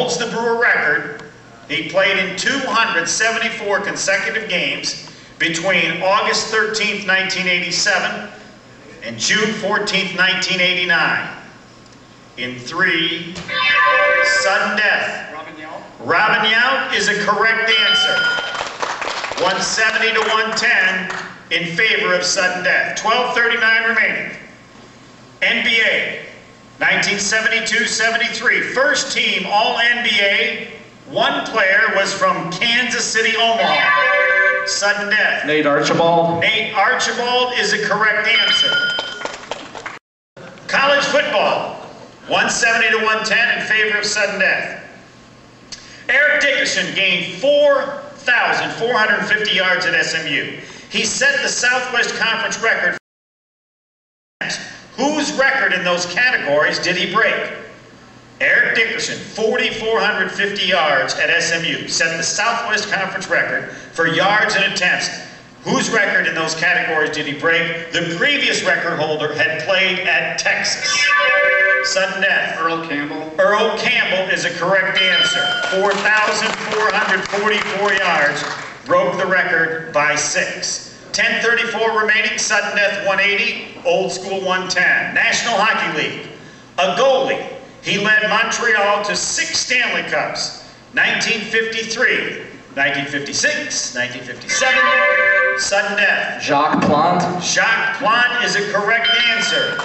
holds the Brewer record. He played in 274 consecutive games between August 13th, 1987 and June 14th, 1989. In 3, sudden death. Robin Yount is a correct answer. 170 to 110 in favor of sudden death. 12:39 remaining. NBA, 1972-73. First team All-NBA. One player was from Kansas City, Omaha. Sudden death. Nate Archibald. Nate Archibald is a correct answer. College football, 170 to 110 in favor of sudden death. Eric Dickerson gained 4,450 yards at SMU. He set the Southwest Conference record. Whose record in those categories did he break? Eric Dickerson, 4,450 yards at SMU, set the Southwest Conference record for yards and attempts. Whose record in those categories did he break? The previous record holder had played at Texas. Sudden death. Earl Campbell. Earl Campbell is a correct answer. 4,444 yards, broke the record by 6. 10:34 remaining, sudden death 180, old school 110. National Hockey League, a goalie. He led Montreal to 6 Stanley Cups. 1953, 1956, 1957, sudden death. Jacques Plante. Jacques Plante is a correct answer.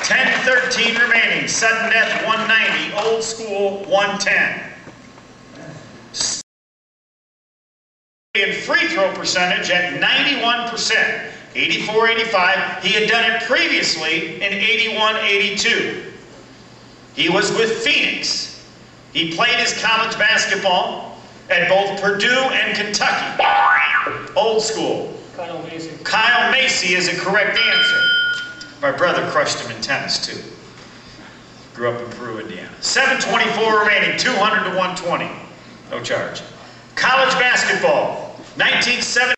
10:13 remaining, sudden death 190, old school 110. In free throw percentage at 91%, 84-85. He had done it previously in 81-82. He was with Phoenix. He played his college basketball at both Purdue and Kentucky. Old school. Kyle Macy. Kyle Macy is a correct answer. My brother crushed him in tennis too. Grew up in Peru, Indiana. 7:24 remaining, 200 to 120. No charge. College basketball, 1970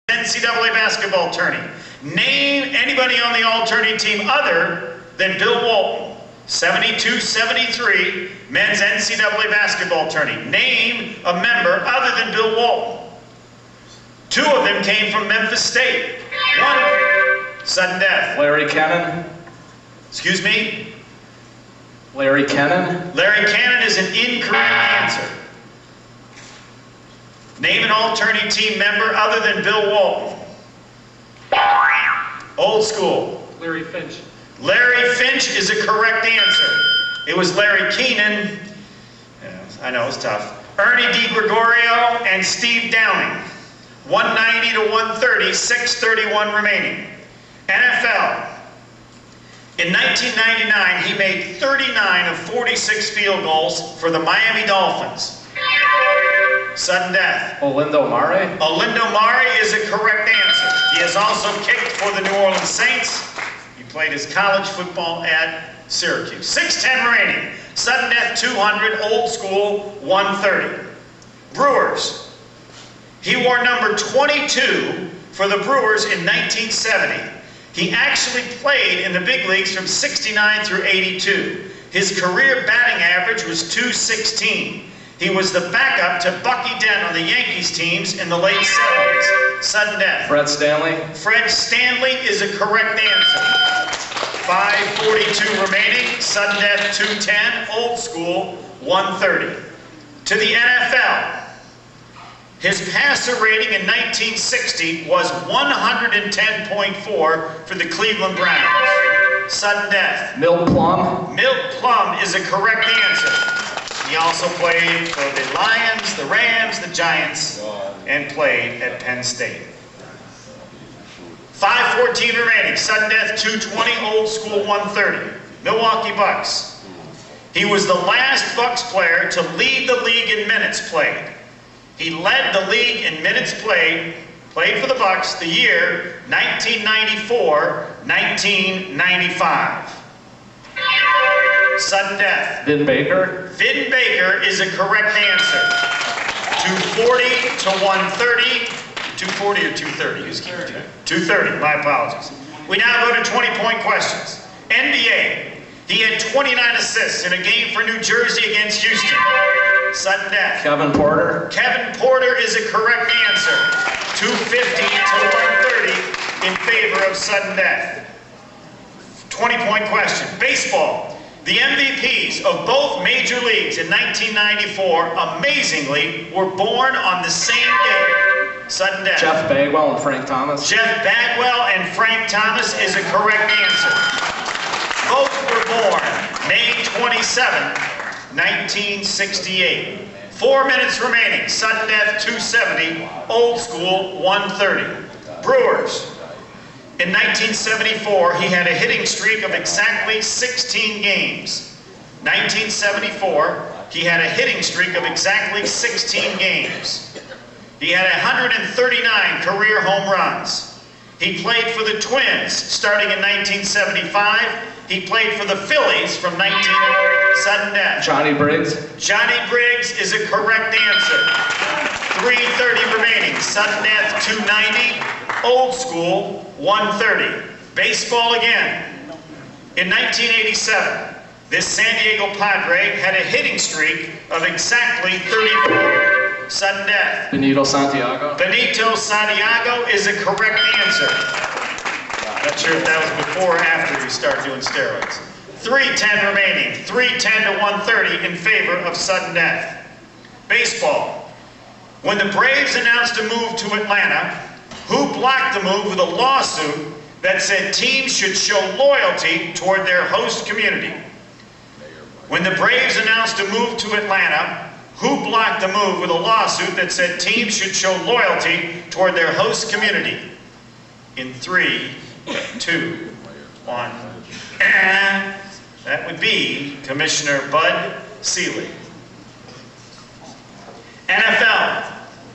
NCAA basketball tourney. Name anybody on the all-tourney team other than Bill Walton. 72-73 men's NCAA basketball tourney. Name a member other than Bill Walton. 2 of them came from Memphis State. 1, sudden death. Larry Cannon. Excuse me? Larry Cannon. Larry Cannon is an incorrect answer. Name an all-tourney team member other than Bill Walton. Old school. Larry Finch. Larry Finch is a correct answer. It was Larry Keenan. Yeah, I know, it's tough. Ernie DiGregorio and Steve Downing. 190 to 130, 6:31 remaining. NFL. In 1999, he made 39 of 46 field goals for the Miami Dolphins. Sudden death. Olindo Mare. Olindo Mare is a correct answer. He has also kicked for the New Orleans Saints. He played his college football at Syracuse. 6:10 remaining. Sudden death 200, old school 130. Brewers. He wore number 22 for the Brewers in 1970. He actually played in the big leagues from 69 through 82. His career batting average was .216. He was the backup to Bucky Dent on the Yankees teams in the late 70s. Sudden death. Fred Stanley. Fred Stanley is a correct answer. 5:42 remaining. Sudden death 210. Old school 130. To the NFL. His passer rating in 1960 was 110.4 for the Cleveland Browns. Sudden death. Milw Plum. Milw Plum is a correct answer. He also played for the Lions, the Rams, the Giants, and played at Penn State. 5:14 remaining. Sudden death 220, old school 130. Milwaukee Bucks. He was the last Bucks player to lead the league in minutes played. He led the league in minutes played for the Bucks the year 1994-1995. Sudden death. Vin Baker. Vin Baker is a correct answer. 240 to 130. 240 or 230? Who's keeping track? 230, my apologies. We now go to 20-point questions. NBA. He had 29 assists in a game for New Jersey against Houston. Sudden death. Kevin Porter. Kevin Porter is a correct answer. 250 to 130 in favor of sudden death. 20-point question. Baseball. The MVPs of both major leagues in 1994, amazingly, were born on the same day. Sudden death. Jeff Bagwell and Frank Thomas. Jeff Bagwell and Frank Thomas is a correct answer. Both were born May 27, 1968. 4 minutes remaining. Sudden death 270, old school 130. Brewers. In 1974, he had a hitting streak of exactly 16 games. 1974, he had a hitting streak of exactly 16 games. He had 139 career home runs. He played for the Twins starting in 1975. He played for the Phillies from sudden death. Johnny Briggs. Johnny Briggs is a correct answer. 3:30 remaining. Sudden death 290. Old school 130. Baseball again. In 1987, this San Diego Padre had a hitting streak of exactly 34. Sudden death. Benito Santiago. Benito Santiago is a correct answer. Not sure if that was before or after you start doing steroids. 3:10 remaining. 3:10 to 130 in favor of sudden death. Baseball. When the Braves announced a move to Atlanta, who blocked the move with a lawsuit that said teams should show loyalty toward their host community? When the Braves announced a move to Atlanta, who blocked the move with a lawsuit that said teams should show loyalty toward their host community? In 3, 2, 1. And that would be Commissioner Bud Selig. NFL.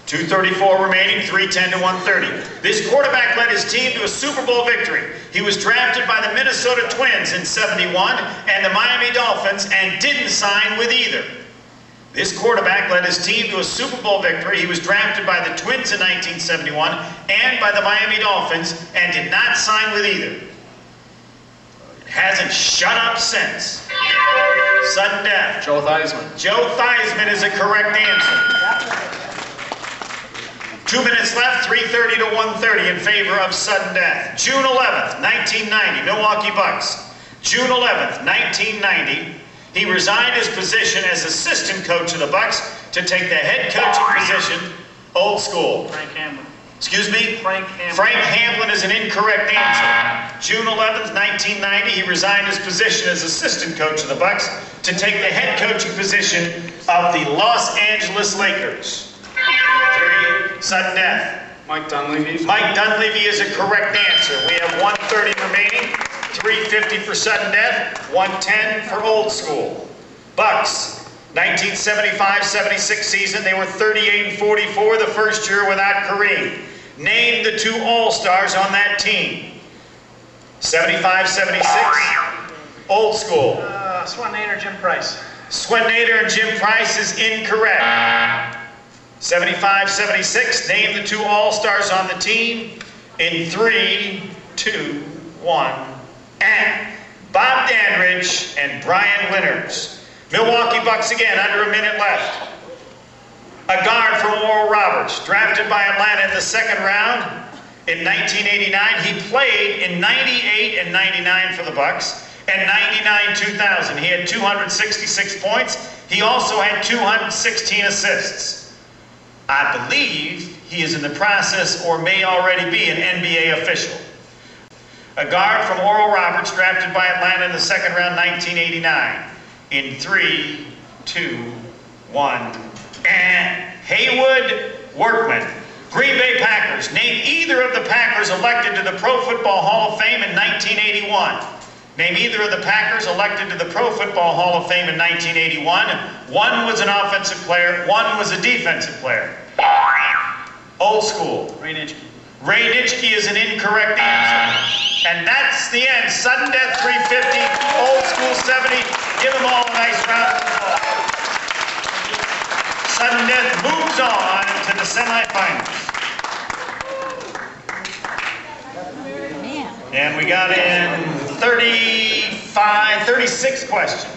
2:34 remaining, 3:10 to 130. This quarterback led his team to a Super Bowl victory. He was drafted by the Minnesota Twins in '71 and the Miami Dolphins and didn't sign with either. This quarterback led his team to a Super Bowl victory. He was drafted by the Twins in 1971 and by the Miami Dolphins and did not sign with either. It hasn't shut up since. Sudden death. Joe Theismann. Joe Theismann is a correct answer. 2 minutes left, 3:30 to 130 in favor of sudden death. June 11th, 1990, Milwaukee Bucks. June 11th, 1990, he resigned his position as assistant coach of the Bucks to take the head coaching position, old school. Frank Hamlin. Excuse me? Frank Hamlin. Frank Hamlin is an incorrect answer. June 11th, 1990, he resigned his position as assistant coach of the Bucks to take the head coaching position of the Los Angeles Lakers. 3, sudden death. Mike Dunleavy. Mike Dunleavy is a correct answer. We have 130 remaining, 350 for sudden death, 110 for old school. Bucks, 1975-76 season, they were 38-44 the first year without Kareem. Name the 2 All-Stars on that team. 75-76, old school. Swan Nader, Jim Price. Swen Nader and Jim Price is incorrect. 75-76, name the 2 All-Stars on the team in 3, 2, 1, and Bob Dandridge and Brian Winters. Milwaukee Bucks again, under a minute left. A guard from Oral Roberts, drafted by Atlanta in the 2nd round in 1989. He played in 98 and 99 for the Bucks, and 99-2000. He had 266 points. He also had 216 assists. I believe he is in the process or may already be an NBA official. A guard from Oral Roberts, drafted by Atlanta in the 2nd round, 1989. In 3, 2, 1, and Haywood Workman. Green Bay Packers. Name either of the Packers elected to the Pro Football Hall of Fame in 1981. Name either of the Packers elected to the Pro Football Hall of Fame in 1981. One was an offensive player, one was a defensive player. Old school. Ray Nitschke. Ray Nitschke is an incorrect answer. And that's the end. Sudden death 350, old school 70. Give them all a nice round of applause. Sudden death moves on to the semifinals. And we got in 30. 36 questions.